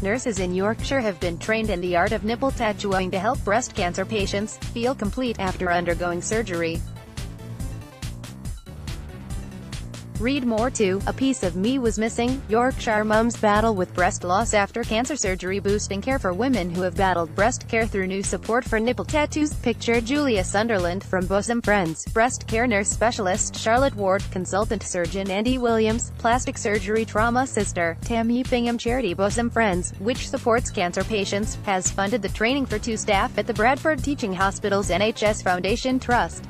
Nurses in Yorkshire have been trained in the art of nipple tattooing to help breast cancer patients feel complete after undergoing surgery. Read more too. A piece of me was missing. Yorkshire mums battle with breast loss after cancer surgery, boosting care for women who have battled breast care through new support for nipple tattoos. Picture Julia Sunderland from Bosom Friends, breast care nurse specialist Charlotte Ward, consultant surgeon Andy Williams, plastic surgery trauma sister Tammy Bingham. Charity Bosom Friends, which supports cancer patients, has funded the training for 2 staff at the Bradford Teaching Hospital's NHS Foundation Trust.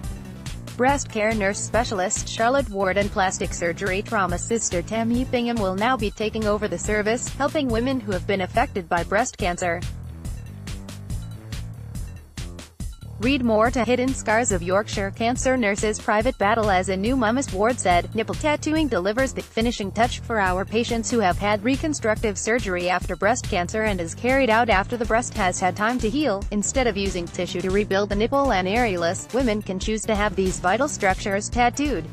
Breast care nurse specialist Charlotte Ward and plastic surgery trauma sister Tammy Bingham will now be taking over the service, helping women who have been affected by breast cancer. Read more to Hidden Scars of Yorkshire Cancer Nurses' Private Battle. As a new mum, Miss Ward said, nipple tattooing delivers the finishing touch for our patients who have had reconstructive surgery after breast cancer and is carried out after the breast has had time to heal. Instead of using tissue to rebuild the nipple and areolas, women can choose to have these vital structures tattooed.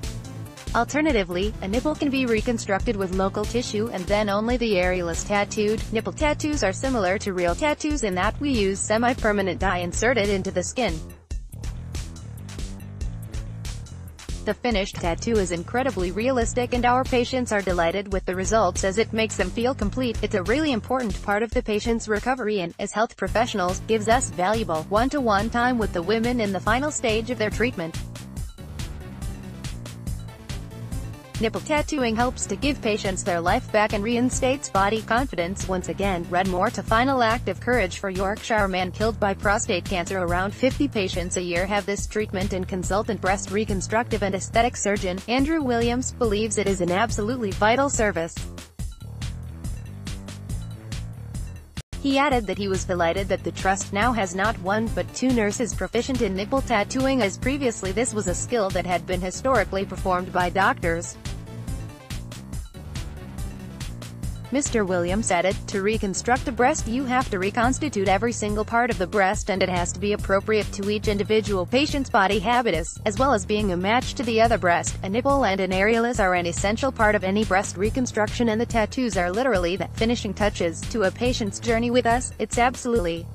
Alternatively, a nipple can be reconstructed with local tissue and then only the areolas tattooed. Nipple tattoos are similar to real tattoos in that we use semi-permanent dye inserted into the skin. The finished tattoo is incredibly realistic and our patients are delighted with the results as it makes them feel complete. It's a really important part of the patient's recovery and, as health professionals, gives us valuable one-to-one time with the women in the final stage of their treatment. Nipple tattooing helps to give patients their life back and reinstates body confidence once again. Read more to Final Act of Courage for Yorkshire man killed by prostate cancer. Around 50 patients a year have this treatment, and consultant breast reconstructive and aesthetic surgeon Andrew Williams believes it is an absolutely vital service. He added that he was delighted that the trust now has not 1 but 2 nurses proficient in nipple tattooing, as previously this was a skill that had been historically performed by doctors. Mr. Williams added, to reconstruct a breast you have to reconstitute every single part of the breast, and it has to be appropriate to each individual patient's body habitus, as well as being a match to the other breast. A nipple and an areolas are an essential part of any breast reconstruction, and the tattoos are literally the finishing touches to a patient's journey with us. It's absolutely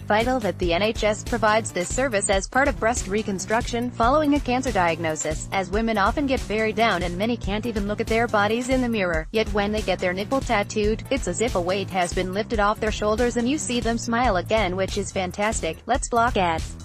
vital that the NHS provides this service as part of breast reconstruction following a cancer diagnosis, as women often get very down and many can't even look at their bodies in the mirror. Yet when they get their nipple tattooed, it's as if a weight has been lifted off their shoulders and you see them smile again, which is fantastic. Let's block ads.